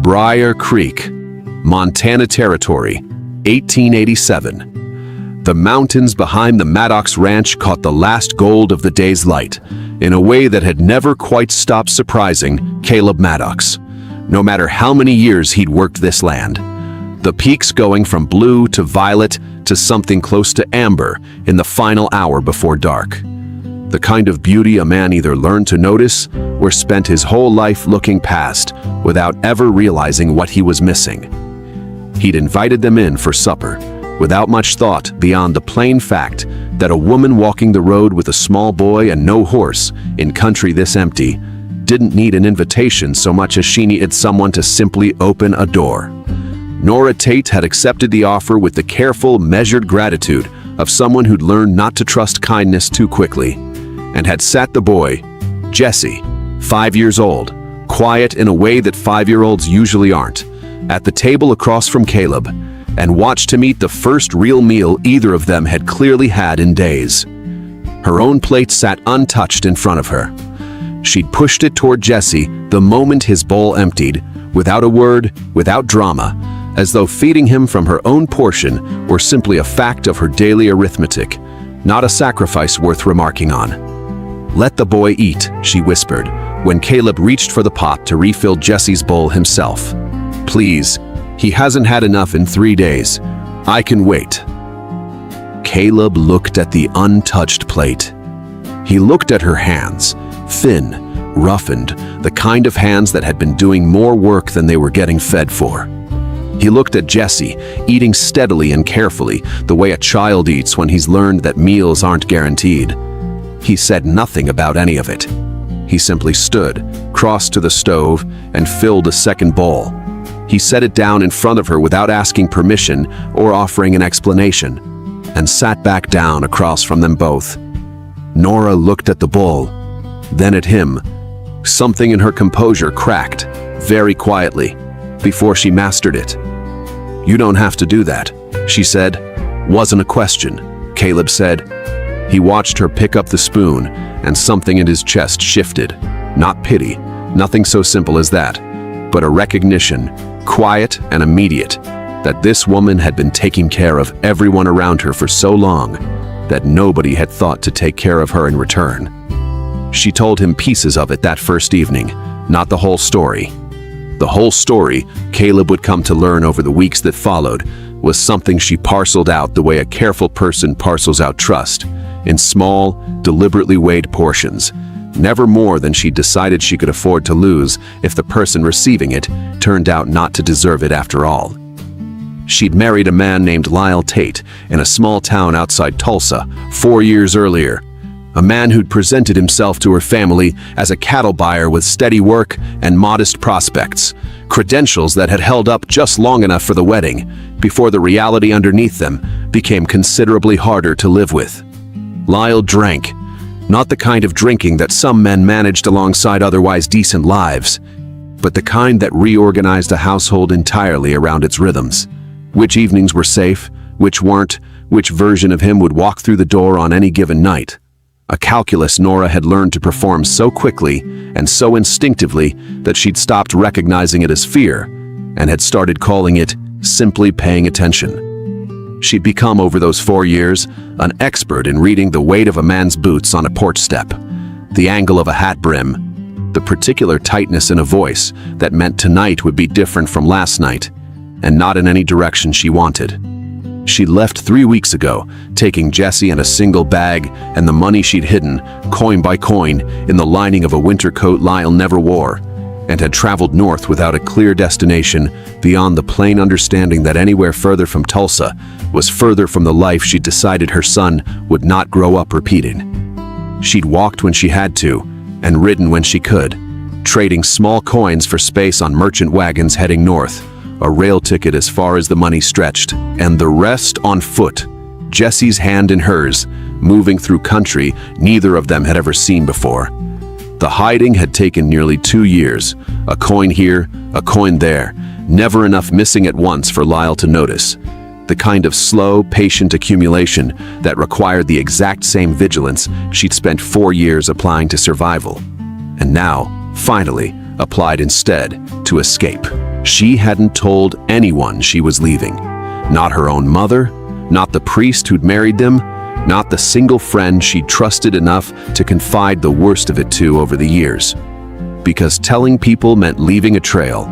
Briar Creek, Montana Territory, 1887. The mountains behind the Maddox ranch caught the last gold of the day's light, in a way that had never quite stopped surprising Caleb Maddox, no matter how many years he'd worked this land. The peaks going from blue to violet to something close to amber in the final hour before dark. The kind of beauty a man either learned to notice or spent his whole life looking past without ever realizing what he was missing. He'd invited them in for supper, without much thought beyond the plain fact that a woman walking the road with a small boy and no horse in country this empty didn't need an invitation so much as she needed someone to simply open a door. Nora Tate had accepted the offer with the careful, measured gratitude of someone who'd learned not to trust kindness too quickly, and had sat the boy, Jesse, 5 years old, quiet in a way that 5-year-olds usually aren't, at the table across from Caleb, and watched him eat the first real meal either of them had clearly had in days. Her own plate sat untouched in front of her. She'd pushed it toward Jesse the moment his bowl emptied, without a word, without drama, as though feeding him from her own portion were simply a fact of her daily arithmetic, not a sacrifice worth remarking on. "Let the boy eat," she whispered, when Caleb reached for the pot to refill Jesse's bowl himself. "Please, he hasn't had enough in 3 days. I can wait." Caleb looked at the untouched plate. He looked at her hands, thin, roughened, the kind of hands that had been doing more work than they were getting fed for. He looked at Jesse, eating steadily and carefully, the way a child eats when he's learned that meals aren't guaranteed. He said nothing about any of it. He simply stood, crossed to the stove, and filled a second bowl. He set it down in front of her without asking permission or offering an explanation, and sat back down across from them both. Nora looked at the bowl, then at him. Something in her composure cracked, very quietly, before she mastered it. "You don't have to do that," she said. "Wasn't a question," Caleb said. He watched her pick up the spoon, and something in his chest shifted. Not pity, nothing so simple as that, but a recognition, quiet and immediate, that this woman had been taking care of everyone around her for so long that nobody had thought to take care of her in return. She told him pieces of it that first evening, not the whole story. The whole story, Caleb would come to learn over the weeks that followed, was something she parceled out the way a careful person parcels out trust, in small, deliberately weighed portions, never more than she decided she could afford to lose if the person receiving it turned out not to deserve it after all. She'd married a man named Lyle Tate in a small town outside Tulsa 4 years earlier, a man who'd presented himself to her family as a cattle buyer with steady work and modest prospects, credentials that had held up just long enough for the wedding, before the reality underneath them became considerably harder to live with. Lyle drank, not the kind of drinking that some men managed alongside otherwise decent lives, but the kind that reorganized a household entirely around its rhythms. Which evenings were safe, which weren't, which version of him would walk through the door on any given night. A calculus Nora had learned to perform so quickly and so instinctively that she'd stopped recognizing it as fear and had started calling it simply paying attention. She'd become, over those 4 years, an expert in reading the weight of a man's boots on a porch step, the angle of a hat brim, the particular tightness in a voice that meant tonight would be different from last night, and not in any direction she wanted. She left 3 weeks ago, taking Jesse in a single bag and the money she'd hidden, coin by coin, in the lining of a winter coat Lyle never wore, and had traveled north without a clear destination beyond the plain understanding that anywhere further from Tulsa was further from the life she'd decided her son would not grow up repeating. She'd walked when she had to, and ridden when she could, trading small coins for space on merchant wagons heading north, a rail ticket as far as the money stretched, and the rest on foot, Jesse's hand in hers, moving through country neither of them had ever seen before. The hiding had taken nearly 2 years, a coin here, a coin there, never enough missing at once for Lyle to notice. The kind of slow, patient accumulation that required the exact same vigilance she'd spent 4 years applying to survival, and now, finally, applied instead to escape. She hadn't told anyone she was leaving. Not her own mother, not the priest who'd married them, not the single friend she'd trusted enough to confide the worst of it to over the years. Because telling people meant leaving a trail,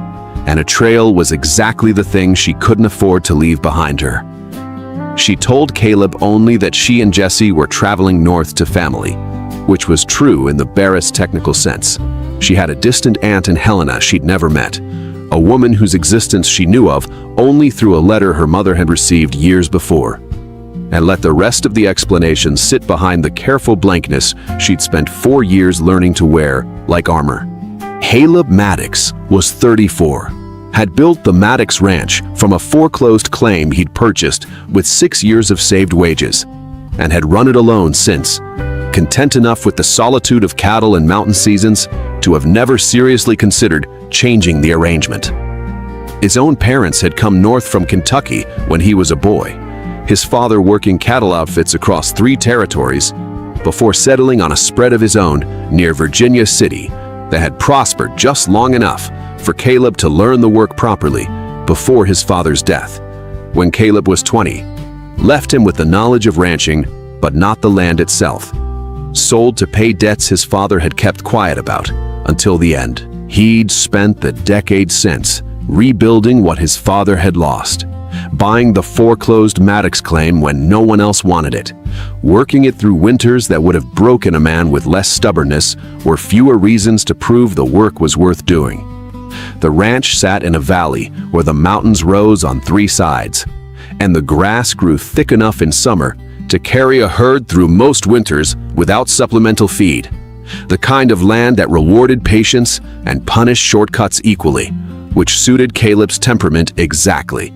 and a trail was exactly the thing she couldn't afford to leave behind her. She told Caleb only that she and Jesse were traveling north to family, which was true in the barest technical sense. She had a distant aunt in Helena she'd never met, a woman whose existence she knew of only through a letter her mother had received years before, and let the rest of the explanation sit behind the careful blankness she'd spent 4 years learning to wear like armor. Caleb Maddox was 34, had built the Maddox Ranch from a foreclosed claim he'd purchased with 6 years of saved wages, and had run it alone since, content enough with the solitude of cattle and mountain seasons to have never seriously considered changing the arrangement. His own parents had come north from Kentucky when he was a boy, his father working cattle outfits across 3 territories, before settling on a spread of his own near Virginia City that had prospered just long enough for Caleb to learn the work properly before his father's death, when Caleb was 20, left him with the knowledge of ranching, but not the land itself. Sold to pay debts his father had kept quiet about until the end. He'd spent the decade since rebuilding what his father had lost, buying the foreclosed Maddox claim when no one else wanted it, working it through winters that would have broken a man with less stubbornness or fewer reasons to prove the work was worth doing. The ranch sat in a valley where the mountains rose on 3 sides, and the grass grew thick enough in summer to carry a herd through most winters without supplemental feed. The kind of land that rewarded patience and punished shortcuts equally, which suited Caleb's temperament exactly.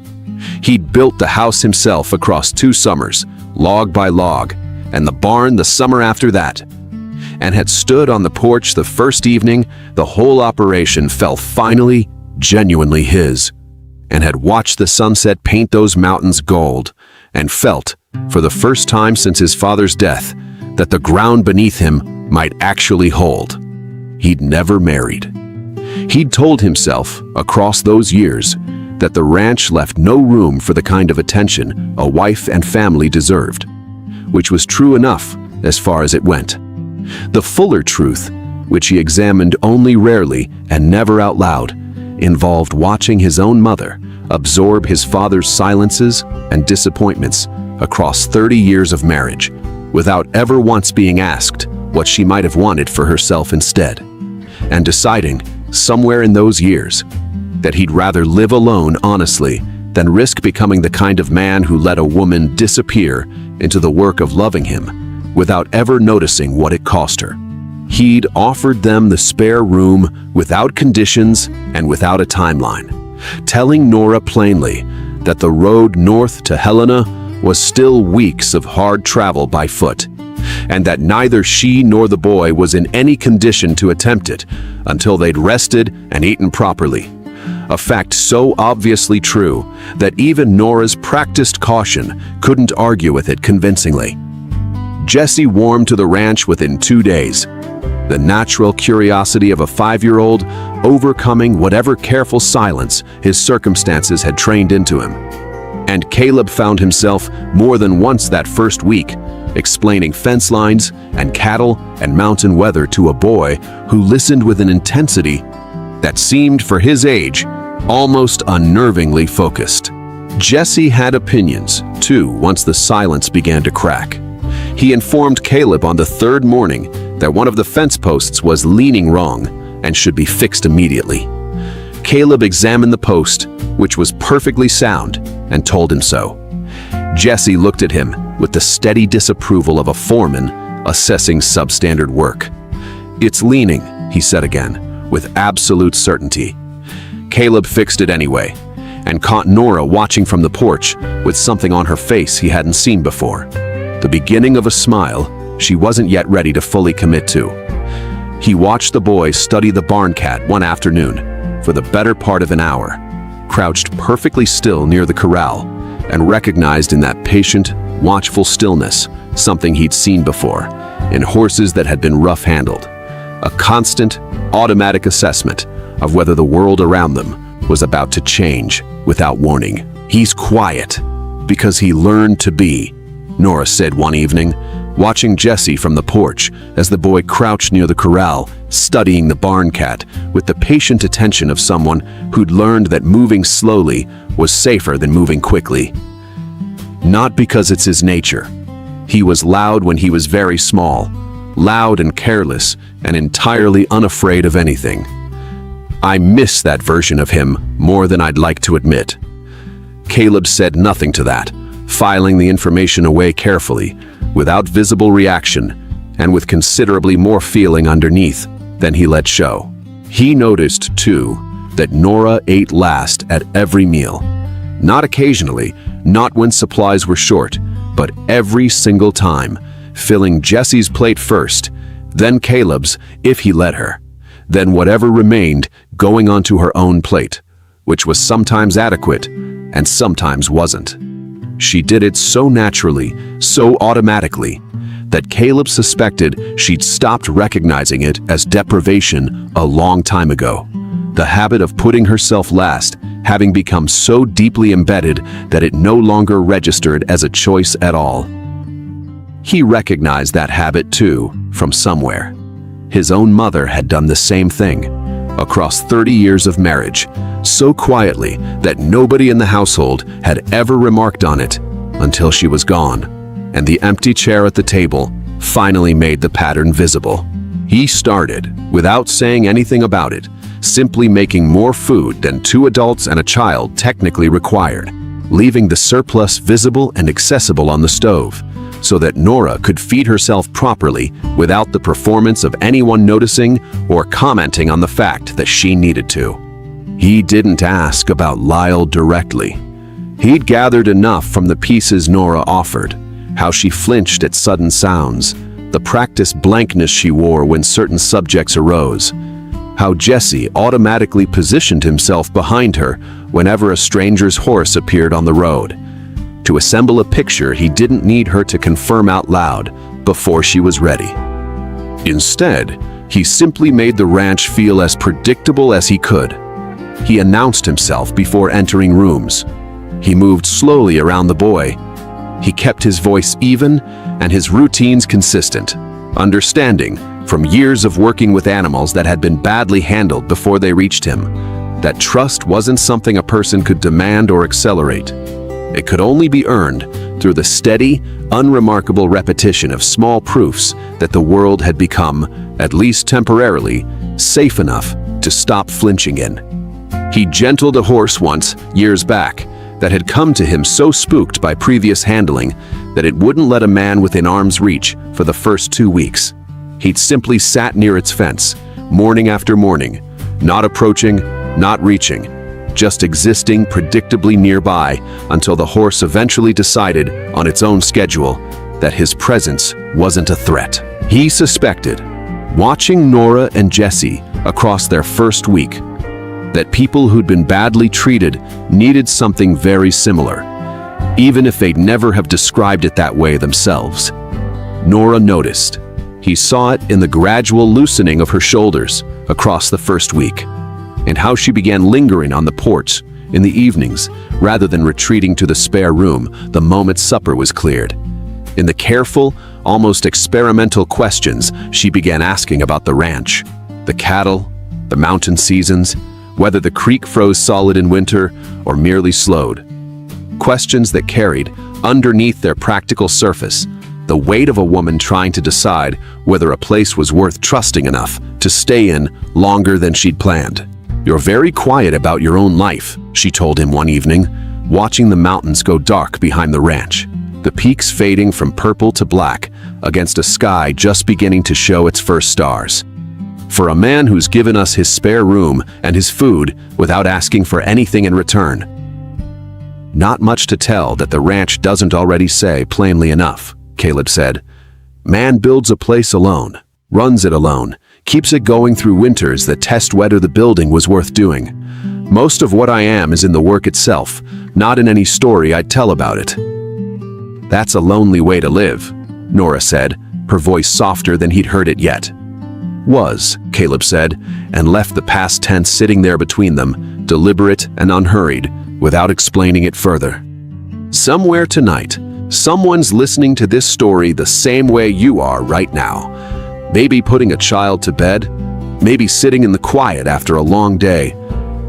He'd built the house himself across 2 summers, log by log, and the barn the summer after that, and had stood on the porch the first evening the whole operation felt finally, genuinely his, and had watched the sunset paint those mountains gold, and felt, for the first time since his father's death, that the ground beneath him might actually hold. He'd never married. He'd told himself, across those years, that the ranch left no room for the kind of attention a wife and family deserved, which was true enough as far as it went. The fuller truth, which he examined only rarely and never out loud, involved watching his own mother absorb his father's silences and disappointments across 30 years of marriage, without ever once being asked what she might have wanted for herself instead, and deciding, somewhere in those years, that he'd rather live alone honestly than risk becoming the kind of man who let a woman disappear into the work of loving him without ever noticing what it cost her. He'd offered them the spare room without conditions and without a timeline, telling Nora plainly that the road north to Helena was still weeks of hard travel by foot, and that neither she nor the boy was in any condition to attempt it until they'd rested and eaten properly. A fact so obviously true that even Nora's practiced caution couldn't argue with it convincingly. Jesse warmed to the ranch within 2 days, the natural curiosity of a 5-year-old overcoming whatever careful silence his circumstances had trained into him. And Caleb found himself more than once that first week explaining fence lines and cattle and mountain weather to a boy who listened with an intensity that seemed, for his age, almost unnervingly focused. Jesse had opinions, too, once the silence began to crack. He informed Caleb on the 3rd morning that one of the fence posts was leaning wrong and should be fixed immediately. Caleb examined the post, which was perfectly sound, and told him so. Jesse looked at him with the steady disapproval of a foreman assessing substandard work. "It's leaning," he said again, with absolute certainty. Caleb fixed it anyway, and caught Nora watching from the porch with something on her face he hadn't seen before. The beginning of a smile she wasn't yet ready to fully commit to. He watched the boy study the barn cat one afternoon for the better part of an hour, crouched perfectly still near the corral, and recognized in that patient, watchful stillness something he'd seen before in horses that had been rough-handled, a constant, automatic assessment of whether the world around them was about to change without warning. "He's quiet because he learned to be," Nora said one evening, watching Jesse from the porch as the boy crouched near the corral, studying the barn cat with the patient attention of someone who'd learned that moving slowly was safer than moving quickly. Not because it's his nature. He was loud when he was very small, loud and careless and entirely unafraid of anything. I miss that version of him more than I'd like to admit. Caleb said nothing to that, filing the information away carefully, without visible reaction, and with considerably more feeling underneath than he let show. He noticed, too, that Nora ate last at every meal. Not occasionally, not when supplies were short, but every single time, filling Jesse's plate first, then Caleb's if he let her, then whatever remained going onto her own plate, which was sometimes adequate and sometimes wasn't. She did it so naturally, so automatically, that Caleb suspected she'd stopped recognizing it as deprivation a long time ago. The habit of putting herself last having become so deeply embedded that it no longer registered as a choice at all. He recognized that habit too, from somewhere. His own mother had done the same thing, across 30 years of marriage, so quietly that nobody in the household had ever remarked on it until she was gone, and the empty chair at the table finally made the pattern visible. He started, without saying anything about it, simply making more food than 2 adults and a child technically required, leaving the surplus visible and accessible on the stove, so that Nora could feed herself properly without the performance of anyone noticing or commenting on the fact that she needed to. He didn't ask about Lyle directly. He'd gathered enough from the pieces Nora offered, how she flinched at sudden sounds, the practiced blankness she wore when certain subjects arose, how Jesse automatically positioned himself behind her whenever a stranger's horse appeared on the road, to assemble a picture he didn't need her to confirm out loud before she was ready. Instead, he simply made the ranch feel as predictable as he could. He announced himself before entering rooms. He moved slowly around the boy. He kept his voice even and his routines consistent, understanding, from years of working with animals that had been badly handled before they reached him, that trust wasn't something a person could demand or accelerate. It could only be earned through the steady, unremarkable repetition of small proofs that the world had become, at least temporarily, safe enough to stop flinching in. He gentled a horse once, years back, that had come to him so spooked by previous handling that it wouldn't let a man within arm's reach for the first 2 weeks. He'd simply sat near its fence, morning after morning, not approaching, not reaching, just existing predictably nearby until the horse eventually decided, on its own schedule, that his presence wasn't a threat. He suspected, watching Nora and Jesse across their first week, that people who'd been badly treated needed something very similar, even if they'd never have described it that way themselves. Nora noticed. He saw it in the gradual loosening of her shoulders across the first week, and how she began lingering on the porch in the evenings rather than retreating to the spare room the moment supper was cleared. In the careful, almost experimental questions she began asking about the ranch, the cattle, the mountain seasons, whether the creek froze solid in winter or merely slowed. Questions that carried, underneath their practical surface, the weight of a woman trying to decide whether a place was worth trusting enough to stay in longer than she'd planned. "You're very quiet about your own life," she told him one evening, watching the mountains go dark behind the ranch, the peaks fading from purple to black against a sky just beginning to show its first stars. "For a man who's given us his spare room and his food without asking for anything in return." Not much to tell that the ranch doesn't already say plainly enough, Caleb said. "Man builds a place alone, runs it alone, keeps it going through winters that test whether the building was worth doing. Most of what I am is in the work itself, not in any story I'd tell about it." "That's a lonely way to live," Nora said, her voice softer than he'd heard it yet. Was, Caleb said, and left the past tense sitting there between them, deliberate and unhurried, without explaining it further. Somewhere tonight, someone's listening to this story the same way you are right now. Maybe putting a child to bed, maybe sitting in the quiet after a long day,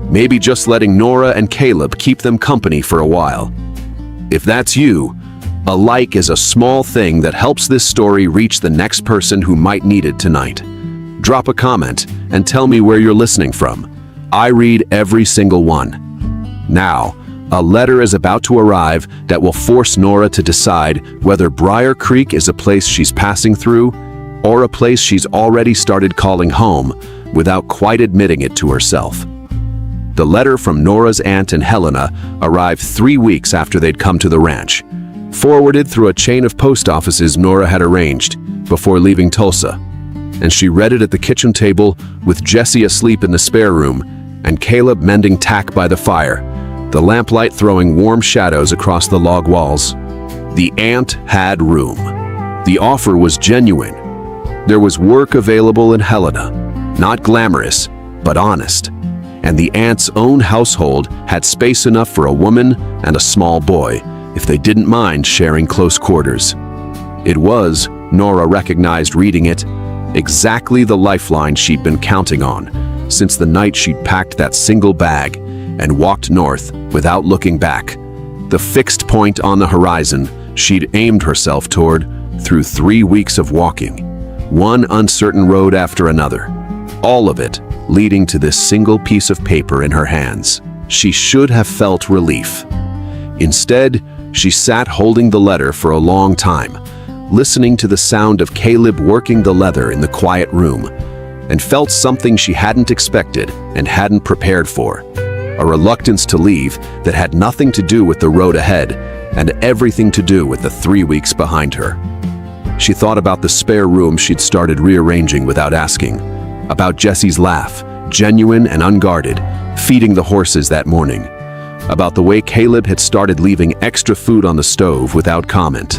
maybe just letting Nora and Caleb keep them company for a while. If that's you, a like is a small thing that helps this story reach the next person who might need it tonight. Drop a comment and tell me where you're listening from. I read every single one. Now, a letter is about to arrive that will force Nora to decide whether Briar Creek is a place she's passing through or a place she's already started calling home without quite admitting it to herself. The letter from Nora's aunt and Helena arrived 3 weeks after they'd come to the ranch, forwarded through a chain of post offices Nora had arranged before leaving Tulsa, and she read it at the kitchen table with Jesse asleep in the spare room and Caleb mending tack by the fire, the lamplight throwing warm shadows across the log walls. The aunt had room. The offer was genuine. There was work available in Helena, not glamorous, but honest, and the aunt's own household had space enough for a woman and a small boy if they didn't mind sharing close quarters. It was, Nora recognized reading it, exactly the lifeline she'd been counting on since the night she'd packed that single bag and walked north without looking back, the fixed point on the horizon she'd aimed herself toward through 3 weeks of walking, one uncertain road after another, all of it leading to this single piece of paper in her hands. She should have felt relief. Instead, she sat holding the letter for a long time, listening to the sound of Caleb working the leather in the quiet room, and felt something she hadn't expected and hadn't prepared for, a reluctance to leave that had nothing to do with the road ahead and everything to do with the 3 weeks behind her. She thought about the spare room she'd started rearranging without asking, about Jesse's laugh, genuine and unguarded, feeding the horses that morning, about the way Caleb had started leaving extra food on the stove without comment,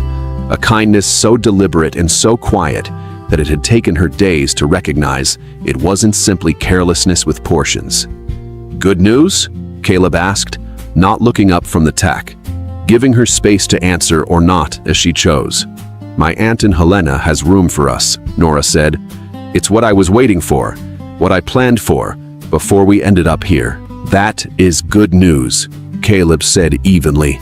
a kindness so deliberate and so quiet that it had taken her days to recognize it wasn't simply carelessness with portions. "Good news?" Caleb asked, not looking up from the tack, giving her space to answer or not as she chose. "My aunt in Helena has room for us," Nora said. "It's what I was waiting for, what I planned for, before we ended up here." "That is good news," Caleb said evenly,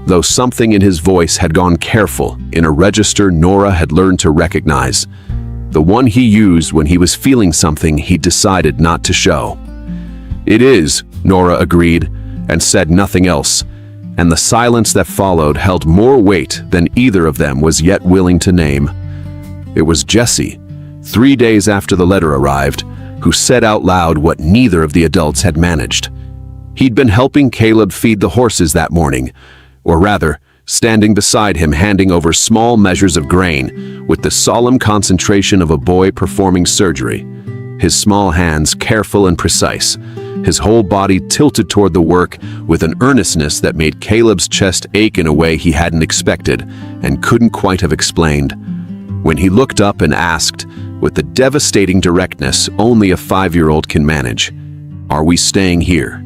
though something in his voice had gone careful in a register Nora had learned to recognize, the one he used when he was feeling something he decided not to show. "It is," Nora agreed, and said nothing else, and the silence that followed held more weight than either of them was yet willing to name. It was Jesse, 3 days after the letter arrived, who said out loud what neither of the adults had managed. He'd been helping Caleb feed the horses that morning, or rather, standing beside him handing over small measures of grain with the solemn concentration of a boy performing surgery. His small hands careful and precise, his whole body tilted toward the work with an earnestness that made Caleb's chest ache in a way he hadn't expected and couldn't quite have explained. When he looked up and asked, with the devastating directness only a 5-year-old can manage, "Are we staying here?"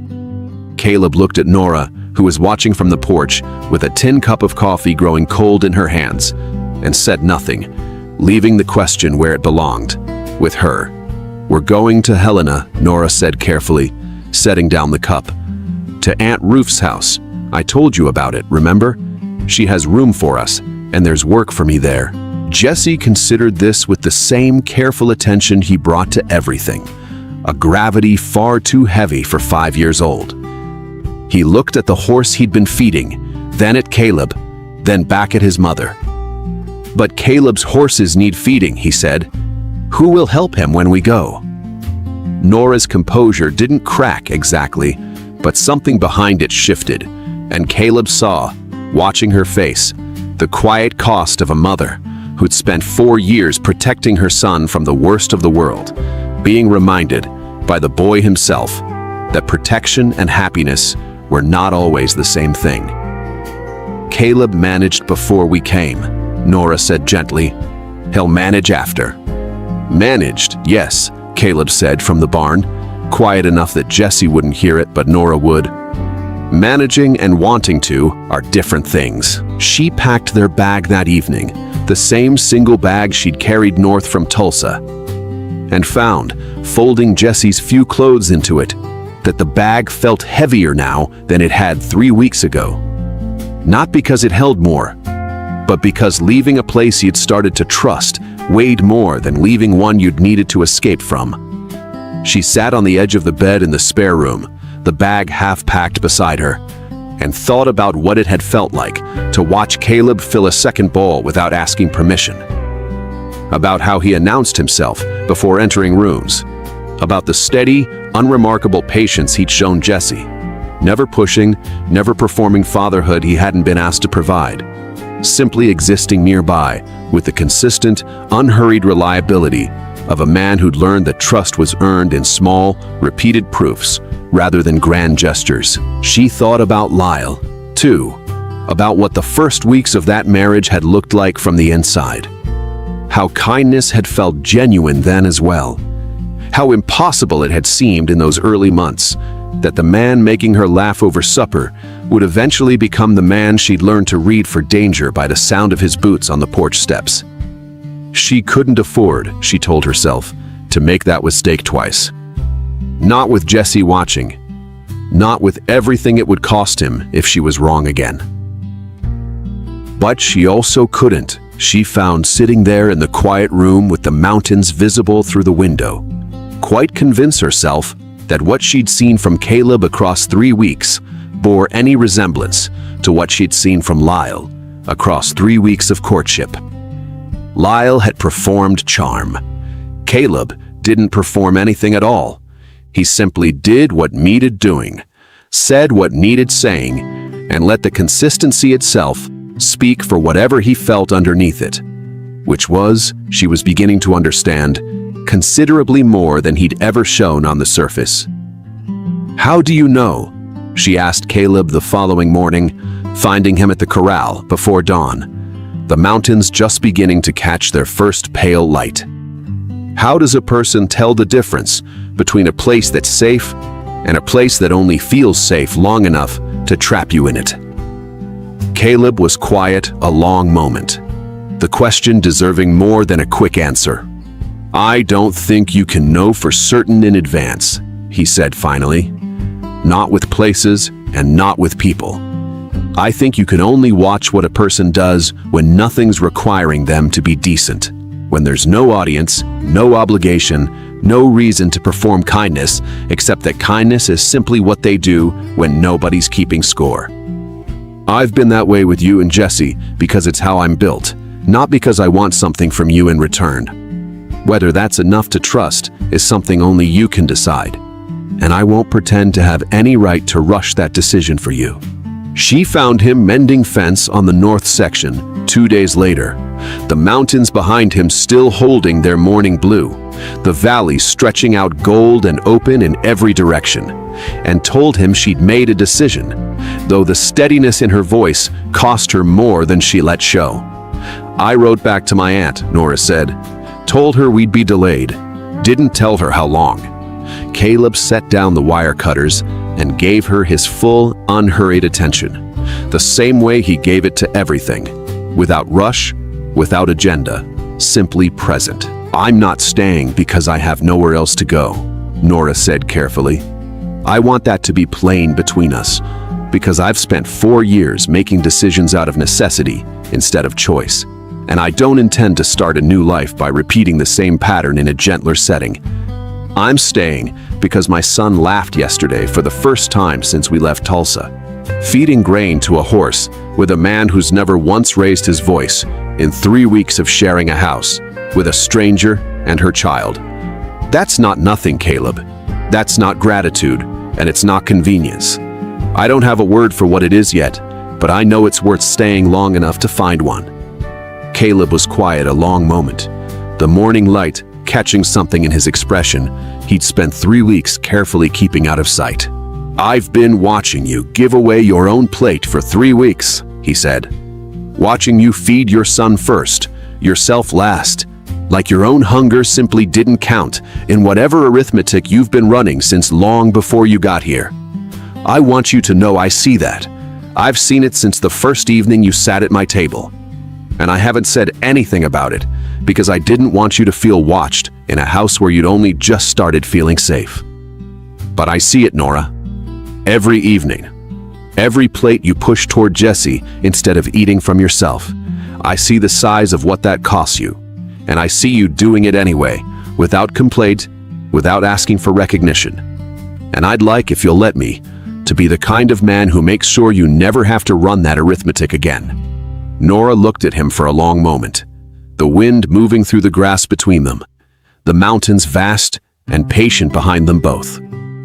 Caleb looked at Nora, who was watching from the porch with a tin cup of coffee growing cold in her hands, and said nothing, leaving the question where it belonged, with her. "We're going to Helena," Nora said carefully, setting down the cup. "To Aunt Ruth's house. I told you about it, remember? She has room for us, and there's work for me there." Jesse considered this with the same careful attention he brought to everything, a gravity far too heavy for 5 years old. He looked at the horse he'd been feeding, then at Caleb, then back at his mother. "But Caleb's horses need feeding," he said. "Who will help him when we go?" Nora's composure didn't crack exactly, but something behind it shifted, and Caleb saw, watching her face, the quiet cost of a mother who'd spent 4 years protecting her son from the worst of the world, being reminded by the boy himself that protection and happiness were not always the same thing. "Caleb managed before we came," Nora said gently. "He'll manage after." Managed, yes, Caleb said from the barn, quiet enough that Jesse wouldn't hear it, but Nora would. Managing and wanting to are different things. She packed their bag that evening, the same single bag she'd carried north from Tulsa, and found, folding Jesse's few clothes into it, that the bag felt heavier now than it had 3 weeks ago. Not because it held more, but because leaving a place you'd started to trust weighed more than leaving one you'd needed to escape from. She sat on the edge of the bed in the spare room, the bag half-packed beside her, and thought about what it had felt like to watch Caleb fill a second bowl without asking permission. About how he announced himself before entering rooms. About the steady, unremarkable patience he'd shown Jesse. Never pushing, never performing fatherhood he hadn't been asked to provide. Simply existing nearby with the consistent, unhurried reliability of a man who'd learned that trust was earned in small, repeated proofs rather than grand gestures. She thought about Lyle, too, about what the first weeks of that marriage had looked like from the inside. How kindness had felt genuine then as well. How impossible it had seemed in those early months that the man making her laugh over supper would eventually become the man she'd learned to read for danger by the sound of his boots on the porch steps. She couldn't afford, she told herself, to make that mistake twice. Not with Jesse watching. Not with everything it would cost him if she was wrong again. But she also couldn't, she found sitting there in the quiet room with the mountains visible through the window, quite convince herself that what she'd seen from Caleb across 3 weeks bore any resemblance to what she'd seen from Lyle across 3 weeks of courtship. Lyle had performed charm. Caleb didn't perform anything at all. He simply did what needed doing, said what needed saying, and let the consistency itself speak for whatever he felt underneath it, which was, she was beginning to understand, considerably more than he'd ever shown on the surface. "How do you know?" she asked Caleb the following morning, finding him at the corral before dawn, the mountains just beginning to catch their first pale light. How does a person tell the difference between a place that's safe and a place that only feels safe long enough to trap you in it? Caleb was quiet a long moment, the question deserving more than a quick answer. "I don't think you can know for certain in advance," he said finally. "Not with places and not with people. I think you can only watch what a person does when nothing's requiring them to be decent. When there's no audience, no obligation, no reason to perform kindness, except that kindness is simply what they do when nobody's keeping score. I've been that way with you and Jesse because it's how I'm built, not because I want something from you in return. Whether that's enough to trust is something only you can decide, and I won't pretend to have any right to rush that decision for you." She found him mending fence on the north section 2 days later, the mountains behind him still holding their morning blue, the valley stretching out gold and open in every direction, and told him she'd made a decision, though the steadiness in her voice cost her more than she let show. "I wrote back to my aunt," Nora said. "Told her we'd be delayed. Didn't tell her how long." Caleb set down the wire cutters and gave her his full, unhurried attention, the same way he gave it to everything, without rush, without agenda, simply present. "I'm not staying because I have nowhere else to go," Nora said carefully. "I want that to be plain between us, because I've spent 4 years making decisions out of necessity instead of choice, and I don't intend to start a new life by repeating the same pattern in a gentler setting. I'm staying because my son laughed yesterday for the first time since we left Tulsa, feeding grain to a horse with a man who's never once raised his voice in 3 weeks of sharing a house with a stranger and her child. That's not nothing, Caleb. That's not gratitude, and it's not convenience. I don't have a word for what it is yet, but I know it's worth staying long enough to find one." Caleb was quiet a long moment, the morning light catching something in his expression he'd spent 3 weeks carefully keeping out of sight. "I've been watching you give away your own plate for 3 weeks, he said. "Watching you feed your son first, yourself last, Like your own hunger simply didn't count in whatever arithmetic you've been running since long before you got here. I want you to know I see that. I've seen it since the first evening you sat at my table. And I haven't said anything about it because I didn't want you to feel watched in a house where you'd only just started feeling safe. But I see it, Nora. Every evening. Every plate you push toward Jesse instead of eating from yourself. I see the size of what that costs you. And I see you doing it anyway, without complaint, without asking for recognition. And I'd like, if you'll let me, to be the kind of man who makes sure you never have to run that arithmetic again. Nora looked at him for a long moment, the wind moving through the grass between them, the mountains vast and patient behind them both.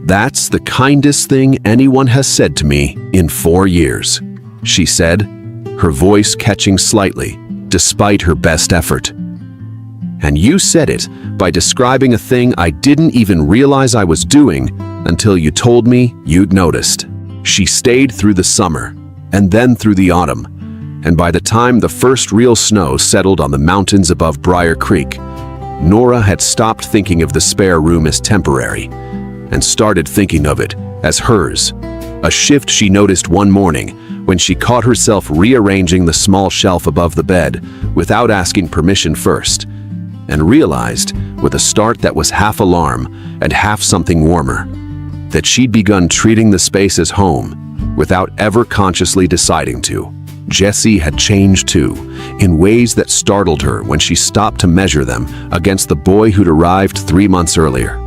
That's the kindest thing anyone has said to me in 4 years, she said, her voice catching slightly, despite her best effort. And you said it by describing a thing I didn't even realize I was doing until you told me you'd noticed. She stayed through the summer, and then through the autumn, and by the time the first real snow settled on the mountains above Briar Creek, Nora had stopped thinking of the spare room as temporary, and started thinking of it as hers. A shift she noticed one morning when she caught herself rearranging the small shelf above the bed without asking permission first, and realized, with a start that was half alarm and half something warmer, that she'd begun treating the space as home without ever consciously deciding to. Jesse had changed too, in ways that startled her when she stopped to measure them against the boy who'd arrived 3 months earlier.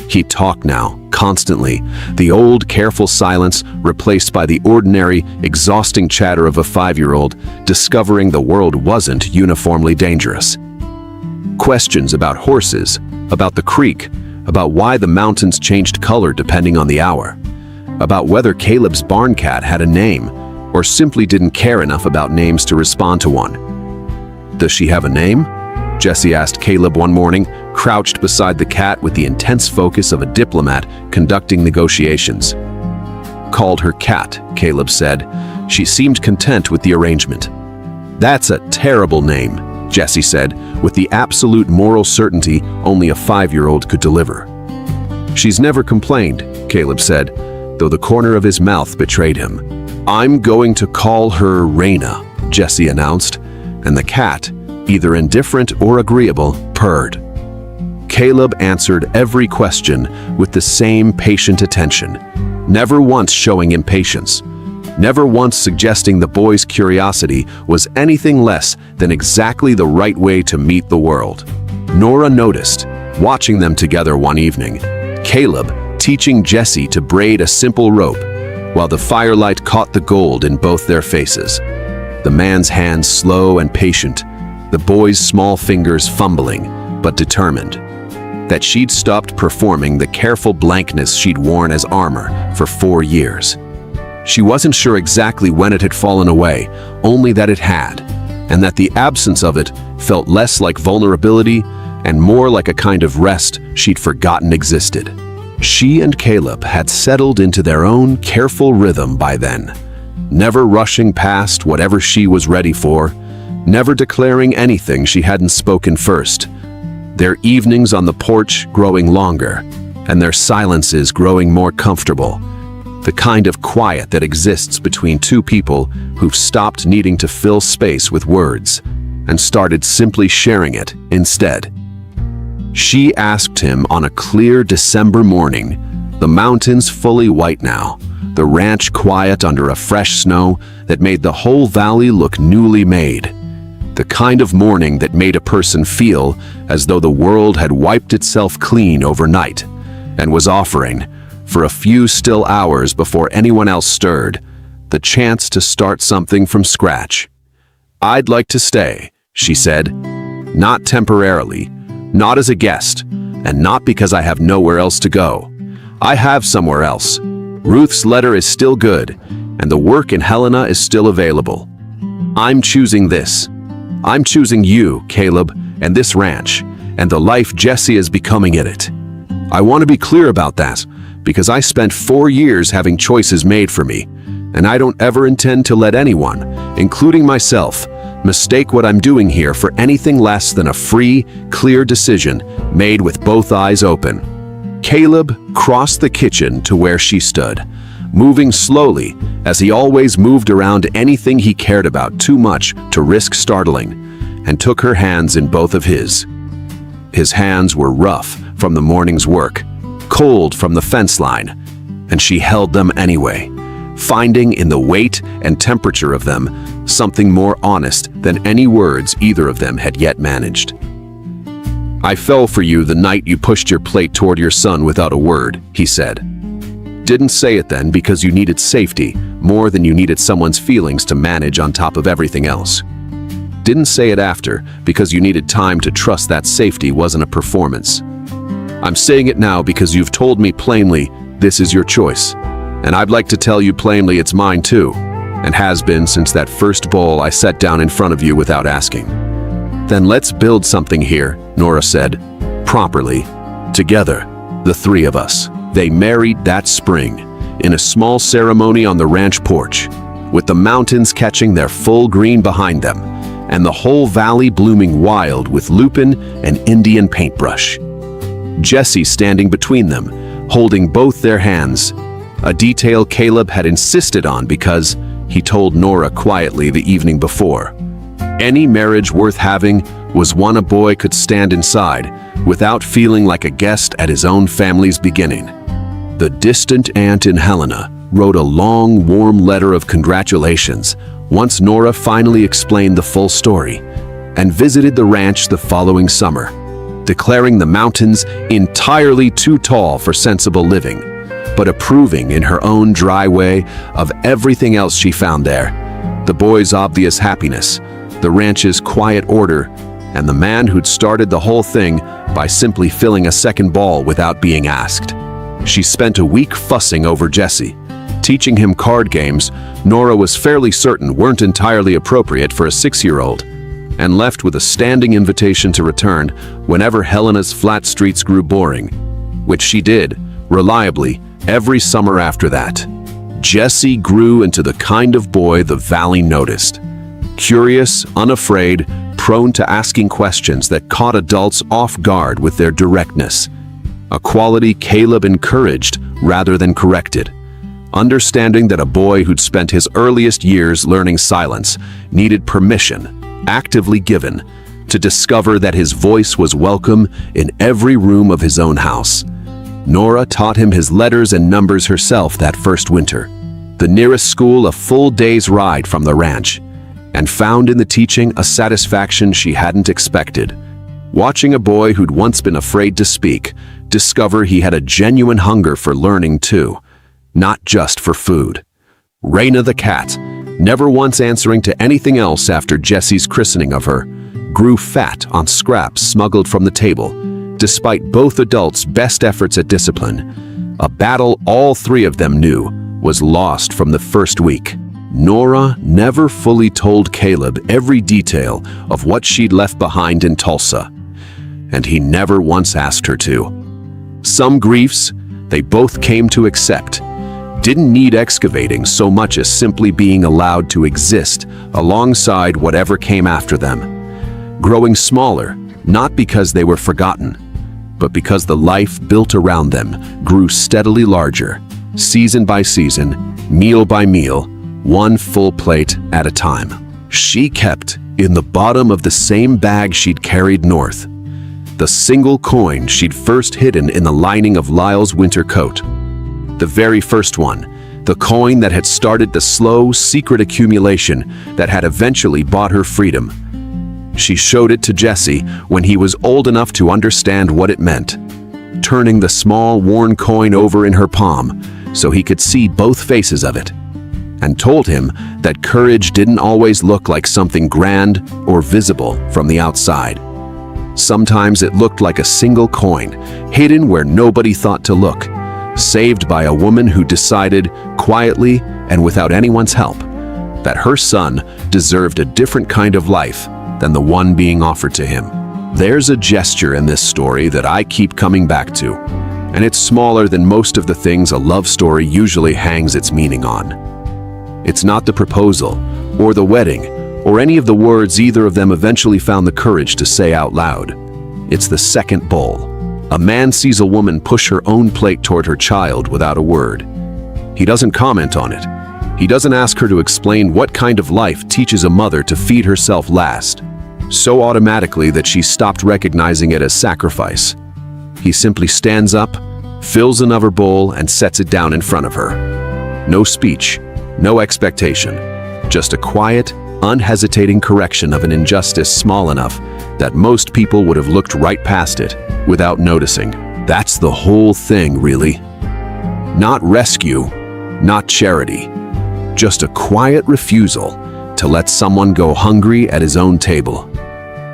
He talked now, constantly, the old careful silence replaced by the ordinary, exhausting chatter of a 5-year-old discovering the world wasn't uniformly dangerous. Questions about horses, about the creek, about why the mountains changed color depending on the hour, about whether Caleb's barn cat had a name or simply didn't care enough about names to respond to one. "Does she have a name?" Jesse asked Caleb one morning, crouched beside the cat with the intense focus of a diplomat conducting negotiations. "Called her Cat," Caleb said. She seemed content with the arrangement. "That's a terrible name," Jesse said, with the absolute moral certainty only a 5-year-old could deliver. "She's never complained," Caleb said, though the corner of his mouth betrayed him. "I'm going to call her Raina," Jesse announced, and the cat, either indifferent or agreeable, purred. Caleb answered every question with the same patient attention, never once showing impatience, never once suggesting the boy's curiosity was anything less than exactly the right way to meet the world. Nora noticed, watching them together one evening, Caleb teaching Jesse to braid a simple rope, while the firelight caught the gold in both their faces. The man's hands slow and patient, the boy's small fingers fumbling, but determined. That she'd stopped performing the careful blankness she'd worn as armor for 4 years. She wasn't sure exactly when it had fallen away, only that it had, and that the absence of it felt less like vulnerability and more like a kind of rest she'd forgotten existed. She and Caleb had settled into their own careful rhythm by then, never rushing past whatever she was ready for, never declaring anything she hadn't spoken first. Their evenings on the porch growing longer, and their silences growing more comfortable. The kind of quiet that exists between two people who've stopped needing to fill space with words and started simply sharing it instead. She asked him on a clear December morning, the mountains fully white now, the ranch quiet under a fresh snow that made the whole valley look newly made. The kind of morning that made a person feel as though the world had wiped itself clean overnight and was offering, for a few still hours before anyone else stirred, the chance to start something from scratch. "I'd like to stay," she said, "not temporarily, not as a guest, and not because I have nowhere else to go. I have somewhere else. Ruth's letter is still good, and the work in Helena is still available. I'm choosing this. I'm choosing you, Caleb, and this ranch, and the life Jesse is becoming in it. I want to be clear about that, because I spent 4 years having choices made for me, and I don't ever intend to let anyone, including myself, Mistake what I'm doing here for anything less than a free, clear decision made with both eyes open. Caleb crossed the kitchen to where she stood, moving slowly as he always moved around anything he cared about too much to risk startling, and took her hands in both of his. His hands were rough from the morning's work, cold from the fence line, and she held them anyway, finding in the weight and temperature of them something more honest than any words either of them had yet managed. "I fell for you the night you pushed your plate toward your son without a word," he said. "Didn't say it then because you needed safety more than you needed someone's feelings to manage on top of everything else. Didn't say it after because you needed time to trust that safety wasn't a performance. I'm saying it now because you've told me plainly this is your choice, and I'd like to tell you plainly it's mine too, and has been since that first bowl I set down in front of you without asking." "Then let's build something here," Nora said. "Properly. Together. The three of us." They married that spring, in a small ceremony on the ranch porch, with the mountains catching their full green behind them, and the whole valley blooming wild with lupin and Indian paintbrush. Jesse standing between them, holding both their hands, a detail Caleb had insisted on because he told Nora quietly the evening before. Any marriage worth having was one a boy could stand inside without feeling like a guest at his own family's beginning. The distant aunt in Helena wrote a long, warm letter of congratulations once Nora finally explained the full story, and visited the ranch the following summer, declaring the mountains entirely too tall for sensible living, but approving in her own dry way of everything else she found there: the boys' obvious happiness, the ranch's quiet order, and the man who'd started the whole thing by simply filling a second ball without being asked. She spent a week fussing over Jesse, teaching him card games Nora was fairly certain weren't entirely appropriate for a 6-year-old, and left with a standing invitation to return whenever Helena's flat streets grew boring, which she did, reliably, every summer after that. Jesse grew into the kind of boy the valley noticed. Curious, unafraid, prone to asking questions that caught adults off guard with their directness. A quality Caleb encouraged rather than corrected. Understanding that a boy who'd spent his earliest years learning silence needed permission, actively given, to discover that his voice was welcome in every room of his own house. Nora taught him his letters and numbers herself that first winter, the nearest school a full day's ride from the ranch, and found in the teaching a satisfaction she hadn't expected. Watching a boy who'd once been afraid to speak discover he had a genuine hunger for learning too, not just for food. Raina the cat, never once answering to anything else after Jesse's christening of her, grew fat on scraps smuggled from the table, despite both adults' best efforts at discipline, a battle all three of them knew was lost from the first week. Nora never fully told Caleb every detail of what she'd left behind in Tulsa, and he never once asked her to. Some griefs they both came to accept didn't need excavating so much as simply being allowed to exist alongside whatever came after them, growing smaller, not because they were forgotten, but because the life built around them grew steadily larger, season by season, meal by meal, one full plate at a time. She kept in the bottom of the same bag she'd carried north, the single coin she'd first hidden in the lining of Lyle's winter coat. The very first one, the coin that had started the slow, secret accumulation that had eventually bought her freedom. She showed it to Jesse when he was old enough to understand what it meant, turning the small, worn coin over in her palm so he could see both faces of it, and told him that courage didn't always look like something grand or visible from the outside. Sometimes it looked like a single coin, hidden where nobody thought to look, saved by a woman who decided, quietly and without anyone's help, that her son deserved a different kind of life than the one being offered to him. There's a gesture in this story that I keep coming back to, and it's smaller than most of the things a love story usually hangs its meaning on. It's not the proposal, or the wedding, or any of the words either of them eventually found the courage to say out loud. It's the second bowl. A man sees a woman push her own plate toward her child without a word. He doesn't comment on it. He doesn't ask her to explain what kind of life teaches a mother to feed herself last, so automatically that she stopped recognizing it as sacrifice. He simply stands up, fills another bowl, and sets it down in front of her. No speech, no expectation, just a quiet, unhesitating correction of an injustice small enough that most people would have looked right past it without noticing. That's the whole thing, really. Not rescue, not charity, just a quiet refusal to let someone go hungry at his own table,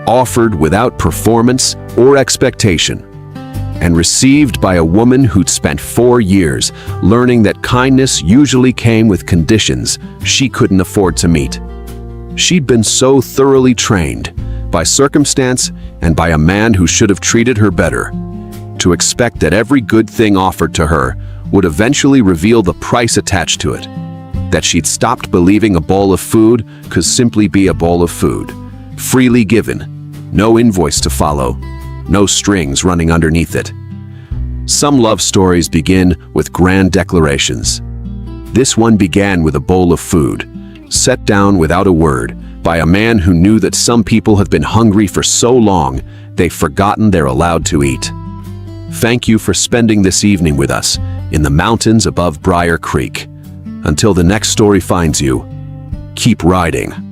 offered without performance or expectation, and received by a woman who'd spent 4 years learning that kindness usually came with conditions she couldn't afford to meet. She'd been so thoroughly trained, by circumstance and by a man who should have treated her better, to expect that every good thing offered to her would eventually reveal the price attached to it, that she'd stopped believing a bowl of food could simply be a bowl of food, freely given, no invoice to follow, no strings running underneath it. Some love stories begin with grand declarations. This one began with a bowl of food, set down without a word, by a man who knew that some people have been hungry for so long they've forgotten they're allowed to eat. Thank you for spending this evening with us in the mountains above Briar Creek. Until the next story finds you, keep riding.